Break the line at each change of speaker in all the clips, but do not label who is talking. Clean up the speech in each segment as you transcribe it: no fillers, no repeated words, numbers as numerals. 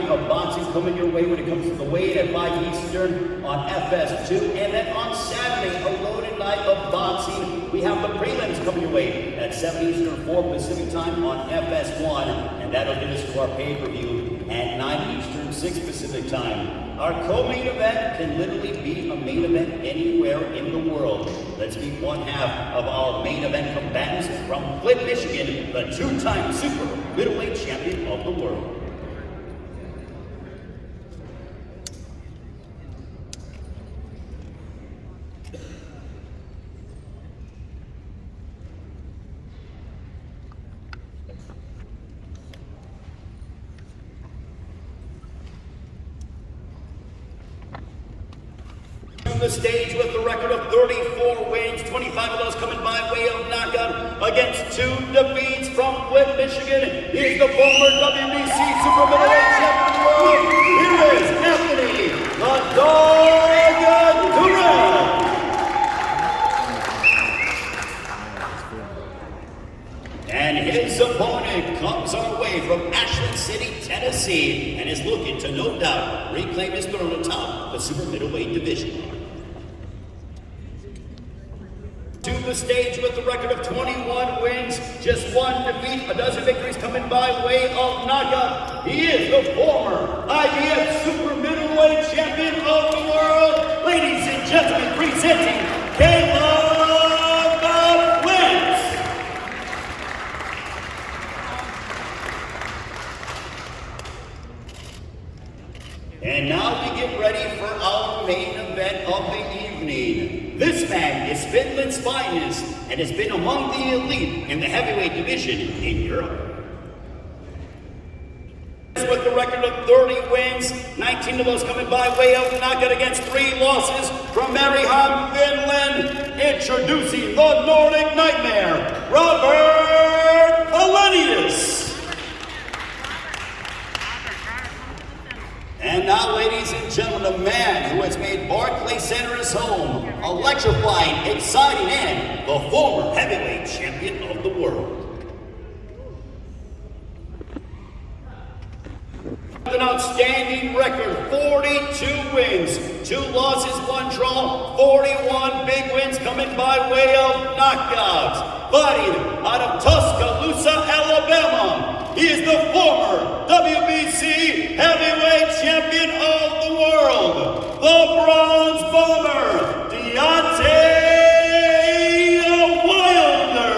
of boxing coming your way when it comes to the weigh-in at 5 Eastern on FS2. And then on Saturday, a loaded night of boxing. We have the prelims coming your way at 7 Eastern, 4 Pacific time on FS1. And that'll get us to our pay-per-view at 9 Eastern, 6 Pacific time. Our co-main event can literally be a main event anywhere in the world. Let's meet one half of our main event combatants from Flint, Michigan, the two-time super middleweight champion of the world. The stage with the record of 34 wins, 25 of those coming by way of knockout against 2 defeats from Flint, Michigan. He's the former WBC Super Middleweight Champion of the world. Here is Anthony "The Dog" Dirrell. And his opponent comes our way from Ashland City, Tennessee, and is looking to no doubt reclaim his throne atop the super middleweight division. To the stage with the record of 21 wins, just 1 defeat, a dozen victories coming by way of knockout. He is the former IBF Super Middleweight Champion of the world. Ladies and gentlemen, presenting Caleb Flint. And now we get ready for our main event of the evening. This man is Finland's finest and has been among the elite in the heavyweight division in Europe. With the record of 30 wins, 19 of those coming by way of knockout against 3 losses from Mariehamn, Finland, introducing the Nordic Nightmare, Robert Helenius. And now, ladies and gentlemen, a man who has made Barclays Center his home, electrifying, exciting, and the former heavyweight champion of the world. An outstanding record, 42 wins, 2 losses, 1 draw, 41 big wins coming by way of knockouts. Fighting out of Tuscaloosa, Alabama, he is the former WBC heavyweight champion of the world, the Bronze Bomber, Deontay Wilder.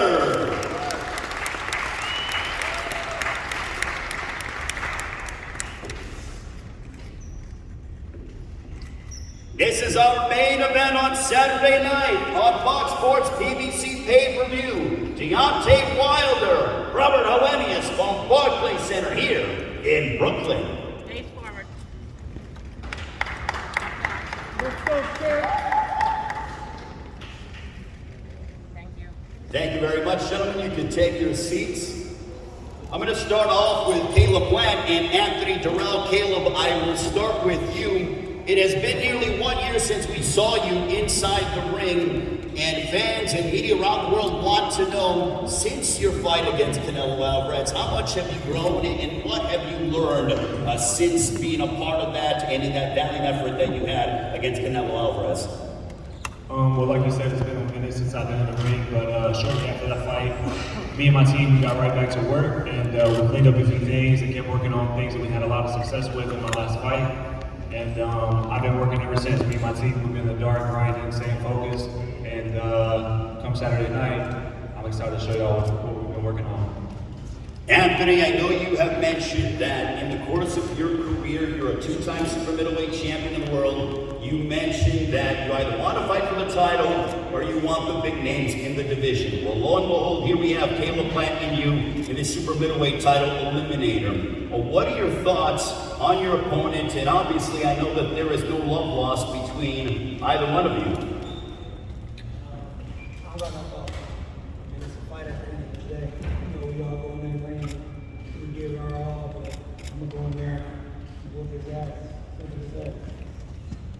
This is our main event on Saturday night on Fox Sports PBC pay-per-view. Deontay Wilder, Robert Helenius from Barclays Center here in Brooklyn.
Face forward. Thank you.
Thank you very much, gentlemen. You can take your seats. I'm going to start off with Caleb Plant and Anthony Dirrell. Caleb, I will start with you. It has been nearly 1 year since we saw you inside the ring, and fans and media around the world want to know, since your fight against Canelo Alvarez, how much have you grown and what have you learned since being a part of that and in that valiant effort that you had against Canelo Alvarez?
Well, like you said, it's been a minute since I've been in the ring, but shortly after that fight, me and my team, we got right back to work, and we cleaned up a few things and kept working on things that we had a lot of success with in my last fight. And I've been working ever since. Me and my team, we've been in the dark, grinding, staying focused. And come Saturday night, I'm excited to show y'all what we've been working on.
Anthony, I know you have mentioned that in the course of your career, you're a 2-time super middleweight champion in the world. You mentioned that you either want to fight for the title or you want the big names in the division. Well, lo and behold, here we have Caleb Plant and you in this super middleweight title eliminator. Well, what are your thoughts on your opponent? And obviously, I know that there is no love lost between either one of you.
I'm not gonna talk. It's a fight at the end of the day. You know, we all go in the ring, we give it our all, but I'm gonna go in there and whoop his ass. Simple as that.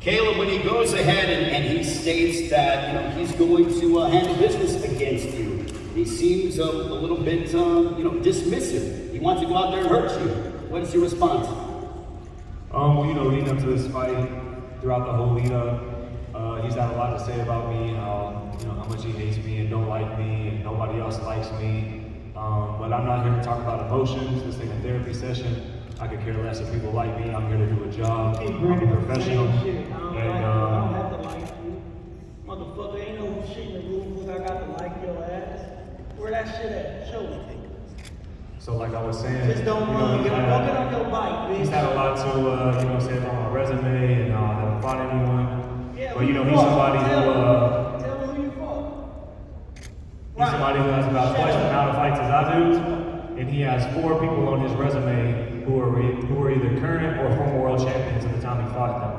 Caleb, when he goes ahead and he states that he's going to handle business against you, he seems a little bit dismissive. He wants to go out there and hurt you. What is your response?
Well, leading up to this fight, throughout the whole lead up, he's had a lot to say about me, how much he hates me and don't like me, and nobody else likes me. But I'm not here to talk about emotions. This ain't a therapy session. I could care less if people like me. I'm here to do a job. I'm a professional.
I don't have to like you. Motherfucker, ain't no shit in the rules I got to like your ass. Where that shit at? Show me.
So like I was saying,
Just don't run. Get on your bike, bitch.
he's had a lot to, say about my resume, and I haven't fought anyone.
Yeah,
but he's
who you fought?
somebody who,
Tell me who you fought.
he's somebody who has about twice the amount of fights as I do, and he has 4 people on his resume who are either current or former world champions at the time he fought them.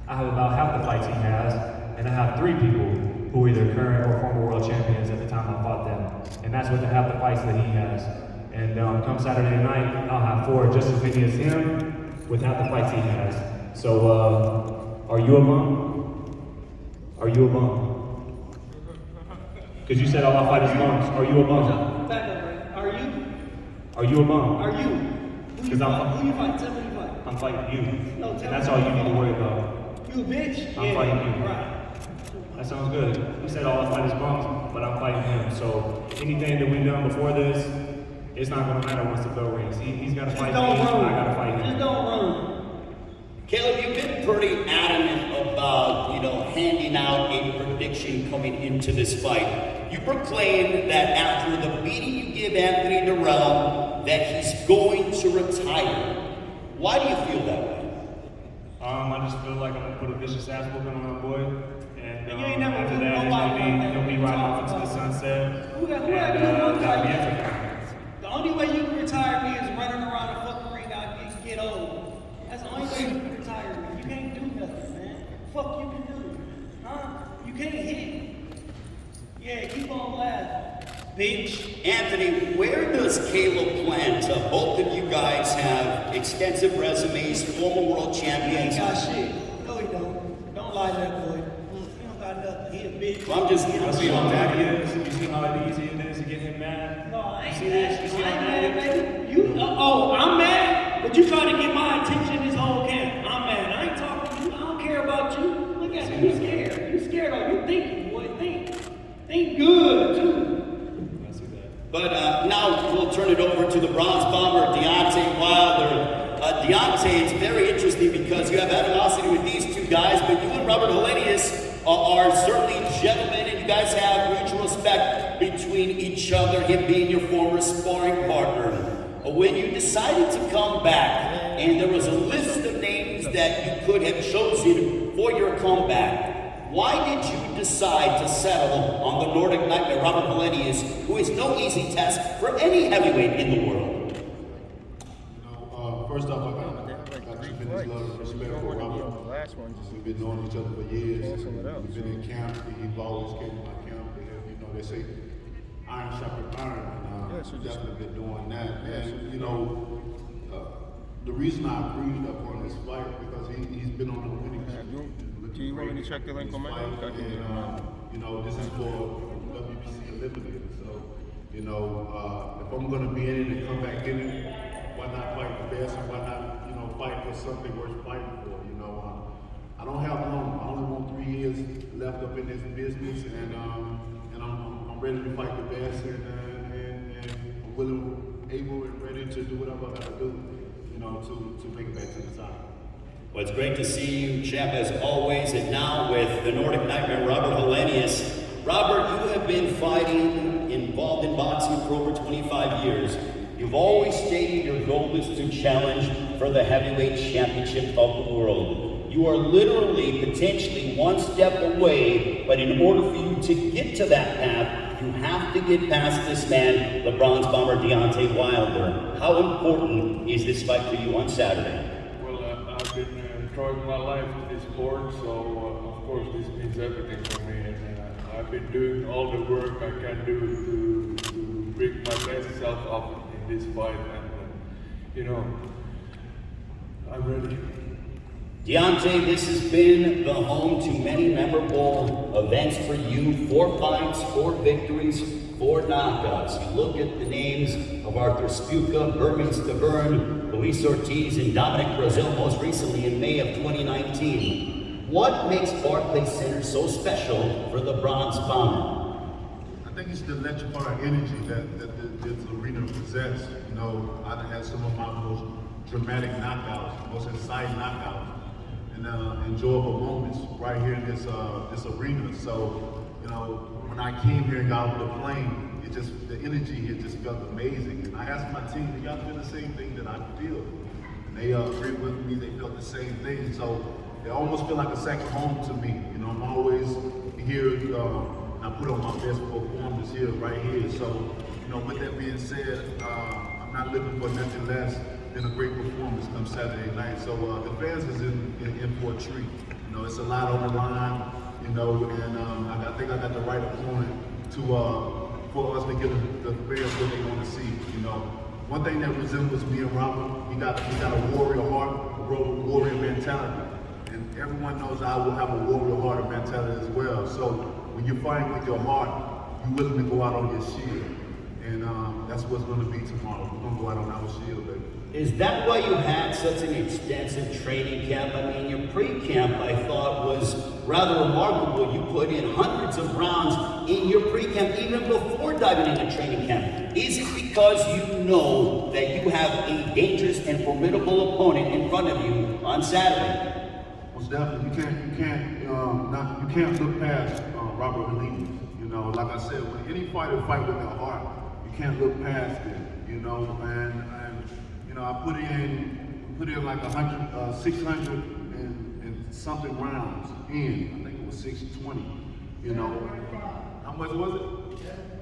I have about half the fights he has, and I have 3 people who are either current or former world champions at the time I fought them, and that's with the half the fights that he has. And come Saturday night, I'll have 4 just as many as him with half the fights he has. So, are you a bum? Are you a bum? Because you said all I fight is bums. Are you a bum?
Back up, man. Are you?
Are you a bum?
Are you? Who you fight? Tell me who you fight.
I'm fighting you.
No,
And that's all you need to worry about.
You a bitch?
I'm fighting you.
Right.
That sounds good. He said all I fight is bums, but I'm fighting him. So anything that we've done before this, it's not going to matter once the bell rings. He's got to fight me, I got to fight him.
Just don't run.
Caleb, you've been pretty adamant about, handing out a prediction coming into this fight. You proclaimed that after the beating you give Anthony Dirrell, that he's going to retire. Why do you feel that way?
I just feel like I'm going to put a vicious ass whooping on my boy. And
You ain't never
after
put
that,
nobody
he'll be riding off into the sunset.
Who
And that'll be it for him.
The only way you can retire me is running around the fucking ring out and get old. That's the only way you can retire me. You can't do nothing, man. Fuck you can do. Huh? You can't hit. Yeah, keep on laughing, bitch.
Anthony, where does Caleb plan to? Both of you guys have extensive resumes, former world
He
champions.
ain't got shit. No, he don't. Don't lie to that boy. He don't got nothing. He a bitch.
Well, I'm just
You see how mad he is? You see how easy it is to get him mad?
No, I ain't
You see this? You see
I
how
ain't
mad
mad,
he is?
baby. I'm mad, but you trying to get my attention this whole camp. I'm mad. I ain't talking to you. I don't care about you. Look at you. You scared. You scared of you thinking, boy. Think good, too.
I see that.
But now we'll turn it over to the bronze bomber, Deontay Wilder. Deontay, it's very interesting because you have animosity with these 2 guys, but you and Robert Helenius are certainly gentlemen, and you guys have mutual respect between each other, him being your former sparring partner. When you decided to come back, and there was a list of names that you could have chosen for your comeback, why did you decide to settle on the Nordic Nightmare, Robert Helenius, who is no easy task for any heavyweight in the world?
First off, I got tremendous love and respect for Robert. We've been knowing each other for years. We've been in camp. He's always came to my camp. They say iron sharpens iron, and we've definitely been doing that. And the reason I agreed upon this fight because he's been on the winning streak.
Do you want me to check the link on my end?
This is for WBC Eliminated. So, if I'm going to be in it and come back in it, why not fight the best and why not, fight for something worth fighting for? I don't have long. I only want 3 years left up in this business, and I'm ready to fight the best, and I'm willing, able, and ready to do whatever I got to do, to make it back to the top.
Well, it's great to see you, champ, as always, and now with the Nordic Nightmare, Robert Helenius. Robert, you have been fighting, involved in boxing for over 25 years. You've always stated your goal is to challenge for the heavyweight championship of the world. You are literally, potentially, one step away, but in order for you to get to that path, you have to get past this man, the bronze bomber Deontay Wilder. How important is this fight for you on Saturday?
Well, I've been throwing my life to this sport, so of course this means everything for me. And I've been doing all the work I can do to bring my best self up in this fight, and I'm ready.
Deontay, this has been the home to many memorable events for you. 4 fights, 4 victories, 4 knockouts. You look at the names of Arthur Spuka, Berman Stavern, Luis Ortiz, and Dominic Brazil most recently in May of 2019. What makes Barclays Center so special for the Bronze Bomber?
I think it's the electrifying energy that this arena presents. You know, I've had some of my most dramatic knockouts, most exciting knockouts, and enjoyable moments right here in this arena. So, you know, when I came here and got off the plane, the energy here just felt amazing. And I asked my team, do y'all feel the same thing that I feel? And they agreed with me, they felt the same thing. So it almost feel like a second home to me. You know, I'm always here, I put on my best performance here, right here. So, you know, with that being said, I'm not looking for nothing less than a great performance come Saturday night. So the fans is in for a treat. You know, it's a lot on the line, you know, and I think I got the right opponent for us to get the fans what they want to see. You know, one thing that resembles me and Robert, he got a warrior heart, a warrior mentality. And everyone knows I will have a warrior heart and mentality as well. So when you're fighting with your heart, you're willing to go out on your shield. And that's what's going to be tomorrow. We're going to go out on our shield, baby.
Is that why you had such an extensive training camp? I mean, your pre-camp, I thought, was rather remarkable. You put in hundreds of rounds in your pre-camp, even before diving into training camp. Is it because you know that you have a dangerous and formidable opponent in front of you on Saturday?
Most definitely. You can't look past Robert Helenius. You know, like I said, when any fighter fight with their heart, you can't look past it. You know, and you know, I put in like 600 and something rounds in. I think it was 620. You know, how much was it?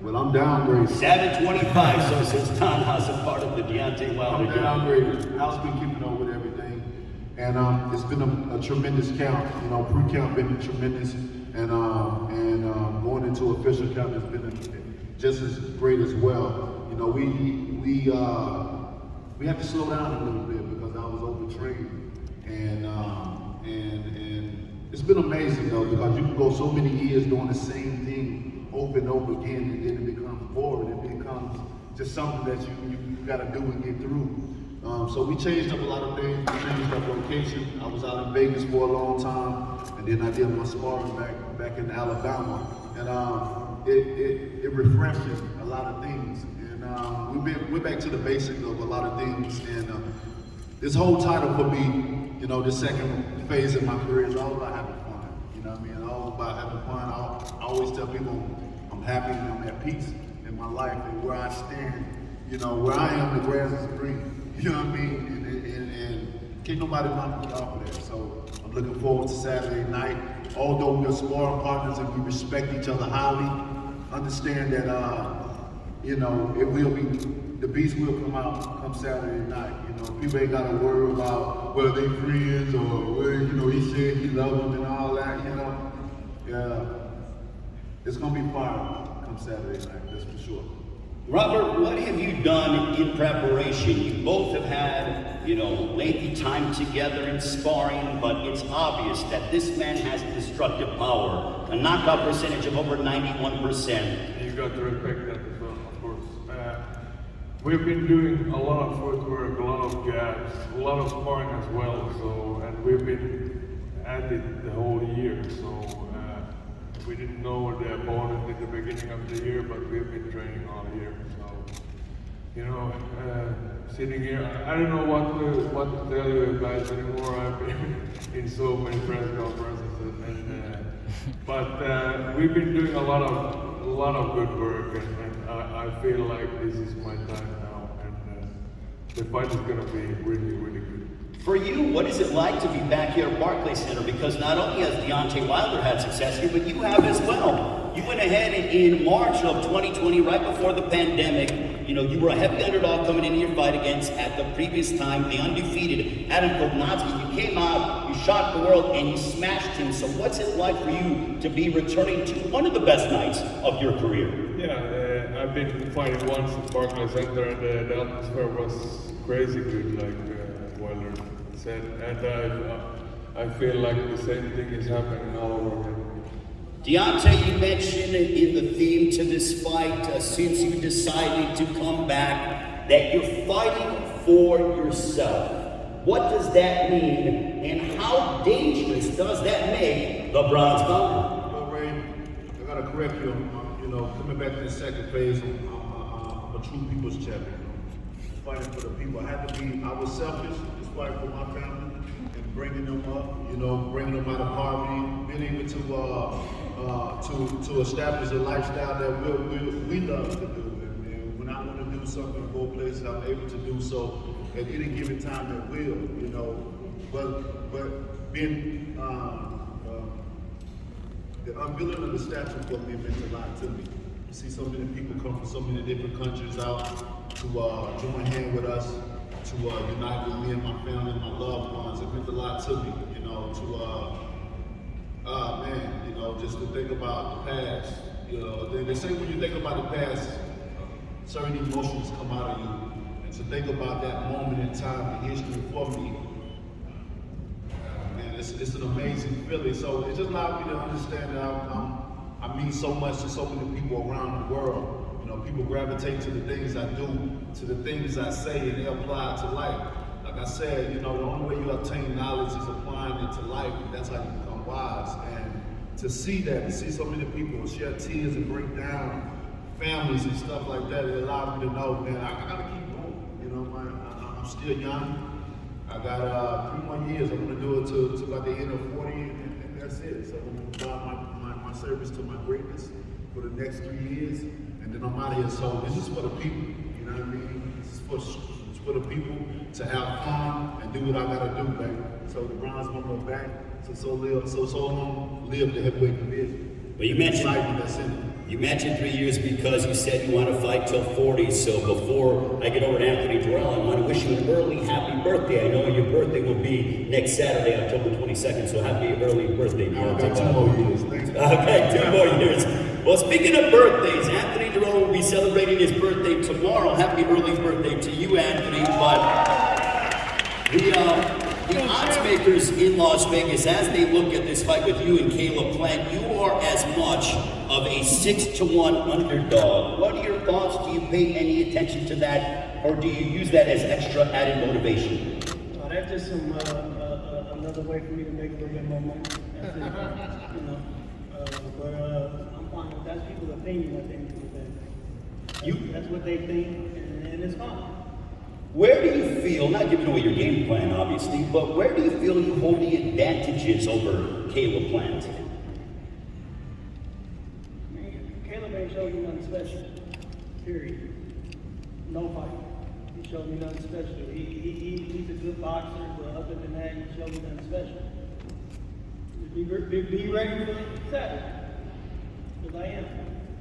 Well, I'm downgraded.
725. So since Tom has a part of the Deontay Wilder.
I'm downgraded. Al's been keeping up with everything, and it's been a tremendous count. You know, pre-count been tremendous, and going into official count has been just as great as well. You know, we had to slow down a little bit because I was overtrained, and it's been amazing though, because you can go so many years doing the same thing over and over again, and then it becomes boring. It becomes just something that you got to do and get through. So we changed up a lot of things. We changed up location. I was out in Vegas for a long time, and then I did my sparring back in Alabama, and it refreshes a lot of things. We're back to the basics of a lot of things, and this whole title for me, you know, this second phase of my career is all about having fun. You know what I mean? All about having fun. I always tell people I'm happy and I'm at peace in my life, and where I stand, you know, where I am, the grass is green. You know what I mean? And can't nobody knock me off of that. So I'm looking forward to Saturday night. Although we're sparring partners and we respect each other highly, understand that you know, it will be, the beast will come out come Saturday night. You know, people ain't got to worry about whether they friends or whether, you know, he said he loved them and all that, you know. Yeah, it's going to be fire come Saturday night, that's for sure.
Robert, what have you done in preparation? You both have had, you know, lengthy time together in sparring, but it's obvious that this man has destructive power, a knockout percentage of over 91%.
You got to respect that as well, of course. We've been doing a lot of footwork, a lot of jabs, a lot of sparring as well. So, and we've been at it the whole year. So we didn't know the opponent in the beginning of the year, but we've been training all year. So, you know, sitting here, I don't know what to tell you guys anymore. I've been in so many press conferences, but we've been doing a lot of good work, and I feel like this is my time now, and the fight is going to be really, really good.
For you, what is it like to be back here at Barclays Center? Because not only has Deontay Wilder had success here, but you have as well. You went ahead in March of 2020, right before the pandemic. You know, you were a heavy underdog coming into your fight against, at the previous time, the undefeated Adam Kownacki. You came out, you shocked the world, and you smashed him. So what's it like for you to be returning to one of the best nights of your career?
Yeah, I've been fighting once at Barclays Center, and the atmosphere was crazy good, like Wilder said, and I feel like the same thing is happening all over again.
Deontay, you mentioned in the theme to this fight, since you decided to come back, that you're fighting for yourself. What does that mean, and how dangerous does that make the bronze bout?
Well, Ray, I gotta correct you. Coming back to the second phase, I'm a true people's champion. Fighting for the people. I was selfish, just fighting for my family and bringing them up. Bringing them out of poverty, being able to establish a lifestyle that we love to do. And when I want to do something, go places, I'm able to do so at any given time at will. But being the unveiling of the statue for me meant a lot to me. To see so many people come from so many different countries out to join hand with us, to unite with me and my family and my loved ones. It meant a lot to me, just to think about the past. They say when you think about the past, certain emotions come out of you. And to think about that moment in time, the history for me, man, it's an amazing feeling. So it just allowed me to understand that I mean so much to so many people around the world. People gravitate to the things I do, to the things I say, and they apply it to life. Like I said, the only way you obtain knowledge is applying it to life, and that's how you become wise. And to see that, to see so many people shed tears and break down families and stuff like that, it allowed me to know, man, I gotta keep going. I'm still young. I got 3 more years. I'm gonna do it to about the end of 40, and that's it. So I'm gonna provide my service to my greatness for the next 3 years, and then I'm out of here. So this is for the people, you know what I mean? This is for the people to have fun and do what I gotta do, baby. So the bronze member back, so long live the heavyweight division.
But you mentioned 3 years because you said you want to fight till 40. So before I get over to Anthony Dirrell, I want to wish you an early happy birthday. I know your birthday will be next Saturday, October 22nd. So happy early birthday, Deontay.
2 more years. Thank you.
Okay, 2 more years. Well, speaking of birthdays, Anthony Dirrell will be celebrating his birthday tomorrow. Happy early birthday to you, Anthony. But the odds makers in Las Vegas, as they look at this fight with you and Caleb Plant, you are as much of a 6-1 underdog. What are your thoughts? Do you pay any attention to that, or do you use that as extra added motivation?
That's just another way for me to make a little bit more money. That's it. But I'm fine with that's people's opinion at the end of the day. That's what they think, and it's fine.
Where do you feel, not giving away your game plan obviously, but where do you feel you hold the advantages over Caleb Plant?
Caleb ain't showed you nothing special, period. No fight. He showed me nothing special. He's a good boxer, but other than that, he showed me nothing special. Be ready for Saturday, because I am.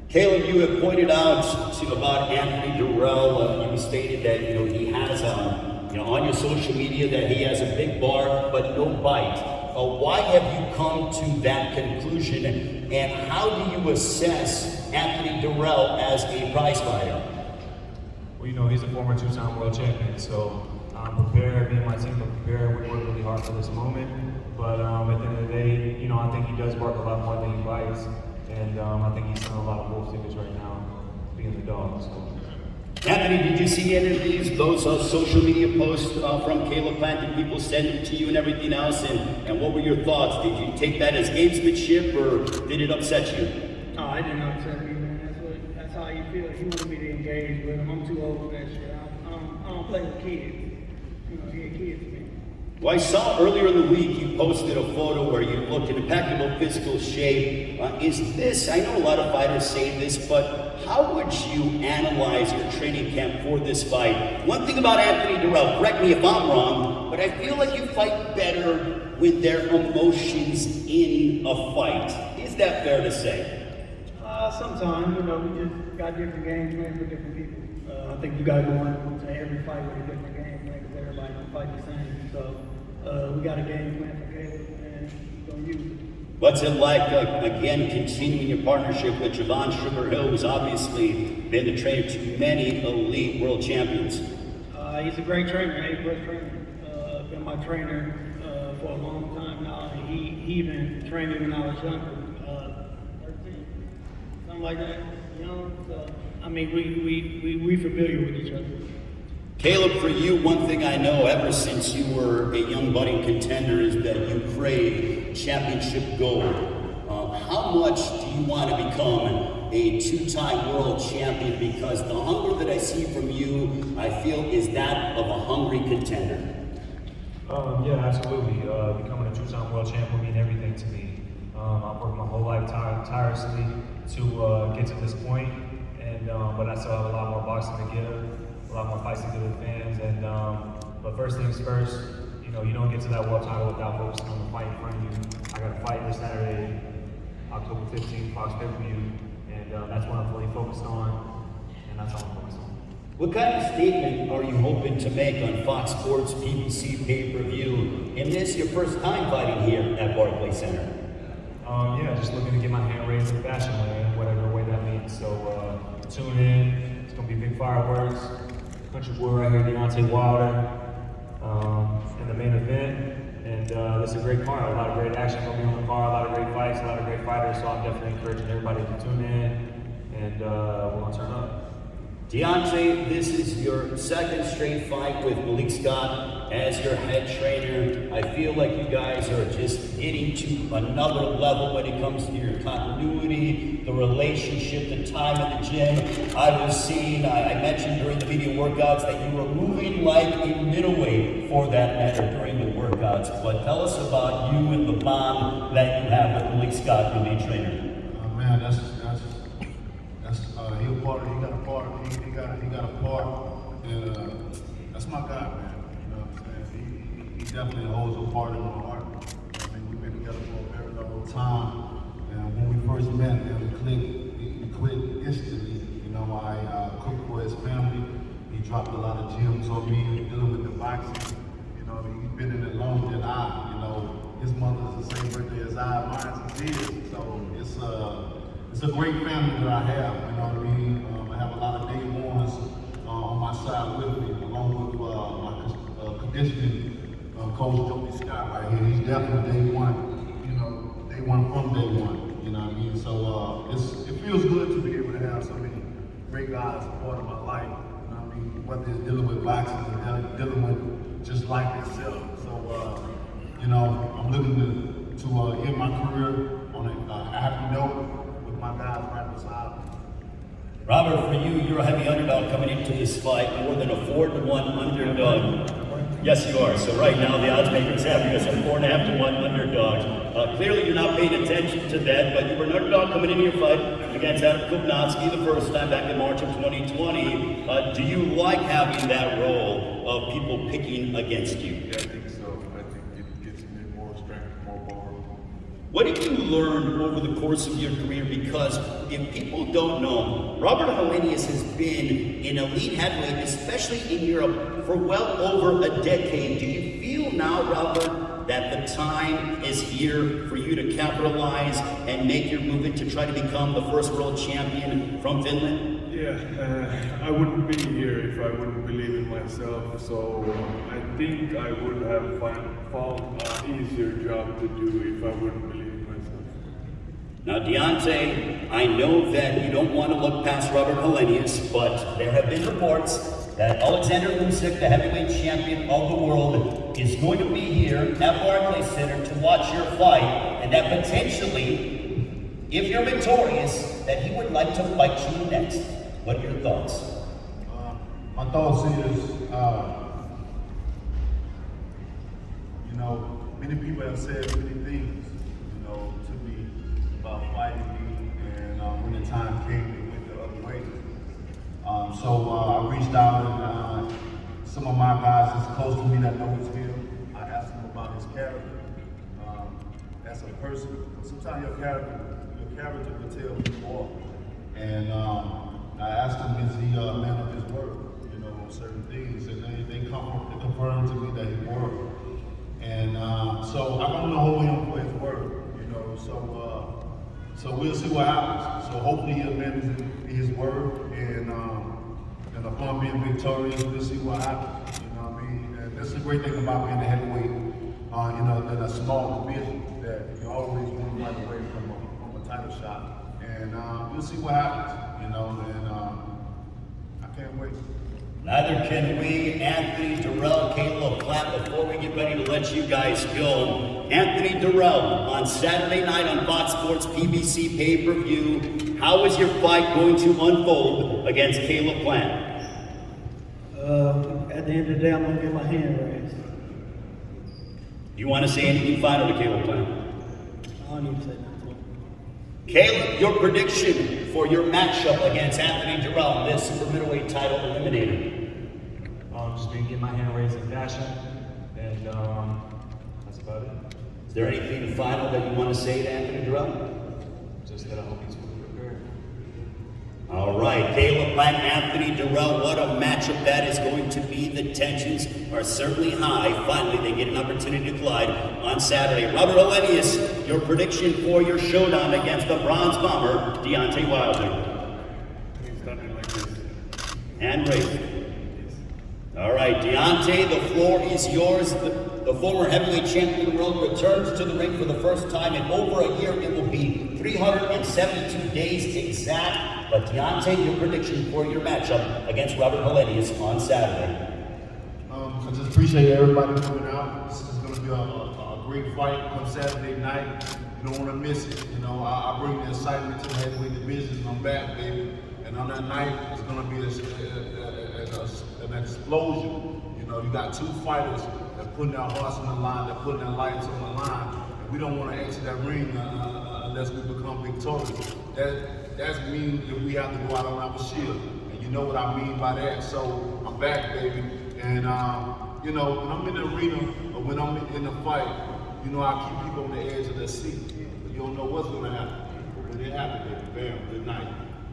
Caleb, you have pointed out about Anthony Dirrell. You stated that he has on your social media that he has a big bar but no bite. Why have you come to that conclusion, and how do you assess Anthony Dirrell as a prize fighter?
Well, he's a former 2-time world champion, so I'm prepared. Me and my team are prepared. We work really hard for this moment, but at the end of the day, I think he does work a lot more than he bites. And I think he's selling a lot of wolf tickets right now, being the dog. So.
Anthony, did you see any of those social media posts from Caleb Plant? Did people send them to you and everything else? And what were your thoughts? Did you take that as gamesmanship, or did it upset you?
No, I didn't upset me, man. That's how you feel. He wanted me to engage with him. I'm too old for that shit. I don't play with kids. He a kid to me.
Well, I saw earlier in the week you posted a photo where you looked in impeccable physical shape. Is this, I know a lot of fighters say this, but how would you analyze your training camp for this fight? One thing about Anthony Dirrell, correct me if I'm wrong, but I feel like you fight better with their emotions in a fight. Is that fair to say?
Sometimes, we just got different game plans for different people. I think you got to go into every fight with a different game plan because everybody can fight the same. So we got a game plan for Caleb, and we're going to use it.
What's it like, again, continuing your partnership with Javon Sugar-Hill, who's obviously been the trainer to many elite world champions?
He's a great trainer, A-plus trainer. Been my trainer for a long time now. And he even trained me when I was younger. something like that. You know, so I mean, we familiar with each other.
Caleb, for you, one thing I know ever since you were a young budding contender is that you crave championship gold. How much do you want to become a two-time world champion? Because the hunger that I see from you, I feel, is that of a hungry contender.
Yeah, absolutely. Becoming a two-time world champ will mean everything to me. I've worked my whole life tirelessly to get to this point, and but I still have a lot more boxing to give, a lot more fights to give with fans. And but first things first, you know, you don't get to that world title without focusing on the fight in front of you. I got a fight this Saturday, October 15th, Fox pay-per-view, and that's what I'm fully focused on, and that's all I'm focused on.
What kind of statement are you hoping to make on Fox Sports PBC pay-per-view? And this your first time fighting here at Barclays Center?
Yeah, just looking to get my hand raised in fashion way, whatever way that means. So tune in. It's gonna be big fireworks. Country boy right here, Deontay Wilder, in the main event. And this is a great card. A lot of great action gonna be on the card. A lot of great fights. A lot of great fighters. So I'm definitely encouraging everybody to tune in, and we're gonna turn up.
Deontay, this is your second straight fight with Malik Scott as your head trainer. I feel like you guys are just getting to another level when it comes to your continuity, the relationship, the time in the gym. I was seeing, I mentioned during the media workouts that you were moving like a middleweight for that matter during the workouts. But tell us about you and the bond that you have with Malik Scott, your lead trainer.
Man, that's he got a part, and that's my guy, man. You know what I'm saying? He definitely holds a part in my heart. I mean, we've been together for a very long time, and when we first met, man, we clicked instantly. You know, I cooked for his family. He dropped a lot of gems on me, dealing with the boxing. You know, he's been in it longer than I. You know, his mother's the same birthday as I, mine's his. So it's a great family that I have. You know what I mean? I have a lot of day ones on my side with me, along with my conditioning coach, Joey Scott, right here. He's definitely day one. You know, day one from day one. You know what I mean? So it feels good to be able to have so many great guys a part of my life. You know what I mean? Whether it's dealing with boxing or dealing with just life itself. So you know, I'm looking to end my career on a happy note with my guys right beside me.
Robert, for you, you're a heavy underdog coming into this fight, more than a 4-1 underdog. Yes, you are. So right now, the odds makers have you as a 4.5 to 1 underdog. Clearly, you're not paying attention to that, but you were an underdog coming into your fight against Adam Kupnowski the first time back in March of 2020. Do you like having that role of people picking against you?
Yeah, I think so. I think it gives me more strength, more power.
What did you learn over the course of your career? Because if people don't know, Robert Helenius has been an elite heavyweight, especially in Europe, for well over a decade. Do you feel now, Robert, that the time is here for you to capitalize and make your movement to try to become the first world champion from Finland?
Yeah, I wouldn't be here if I wouldn't believe in myself. So I think I would have found an easier job to do if I wouldn't believe in myself.
Now, Deontay, I know that you don't want to look past Robert Helenius, but there have been reports that Alexander Usyk, the heavyweight champion of the world, is going to be here at Barclays Center to watch your fight, and that potentially, if you're victorious, that he would like to fight you next. What are your thoughts?
My thoughts is, you know, many people have said many things, you know, to me about fighting me, and when the time came, they went the other way. So I reached out, and some of my guys that's close to me that know his field, I asked him about his character as a person. Sometimes your character will tell who you are. And I asked him, is he a man of his word, you know, on certain things, and they confirmed to me that he were. And so I'm going to hold him for his word, you know, so we'll see what happens. So hopefully he'll man his word, and upon being victorious, we'll see what happens, you know what I mean? And this is a great thing about being a heavyweight, you know, in a small division, that you always one fight away from a title shot. and we'll see what happens. You know, and I can't wait.
Neither can we. Anthony, Dirrell, Caleb, Platt, before we get ready to let you guys go, Anthony Dirrell on Saturday night on Fox Sports PBC pay-per-view. How is your fight going to unfold against Caleb Platt?
At the end of the day, I'm gonna get my hand raised.
Do you want to say anything final to Caleb Platt?
I don't need to say nothing.
Caleb, your prediction for your matchup against Anthony Dirrell in this super middleweight title eliminator.
Just being get my hand raised in fashion, and that's about it.
Is there anything final that you want to say to Anthony Dirrell?
Just that I hope he's fully prepared.
All right, Caleb Platt, Anthony Dirrell, what a matchup that is going to be. The tensions are certainly high. Finally, they get an opportunity to collide on Saturday. Robert Helenius, your prediction for your showdown against the Bronze Bomber, Deontay Wilder.
He's starting like this.
Hand raised. All right, Deontay, the floor is yours. The former heavyweight champion of the world returns to the ring for the first time in over a year. It will be 372 days exact. But Deontay, your prediction for your matchup against Robert Helenius on Saturday.
I just appreciate everybody coming out. This is going to be a great fight on Saturday night. You don't want to miss it. You know, I bring the excitement to the heavyweight division, and I'm back, baby. And on that night, it's going to be an explosion. You know, you got two fighters that putting their hearts on the line, they're putting their lives on the line. And we don't want to exit that ring unless we become victorious. That means that we have to go out on our shield. And you know what I mean by that. So I'm back, baby. And, you know, when I'm in the arena or when I'm in the fight, you know, I keep people on the edge of their seat. You don't know what's going to happen. But when it happens, baby, bam, good night.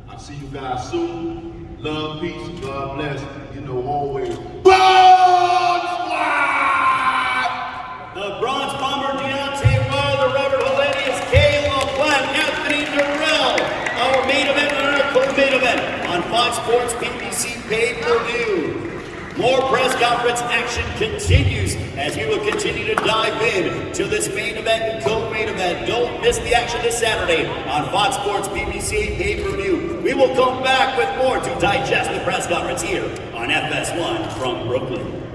I'll see you guys soon. Love, peace, God bless. You know, always. Bronze Squad!
The Bronze Bomber, Deontay Wilder, Robert Helenius, Caleb Platt, Anthony Dirrell. Our main event and our co-main event on Fox Sports PBC pay-per-view. More press conference action continues as we will continue to dive in to this main event and co-main event. Don't miss the action this Saturday on Fox Sports PBC pay-per-view. We will come back with more to digest the press conference here on FS1 from Brooklyn.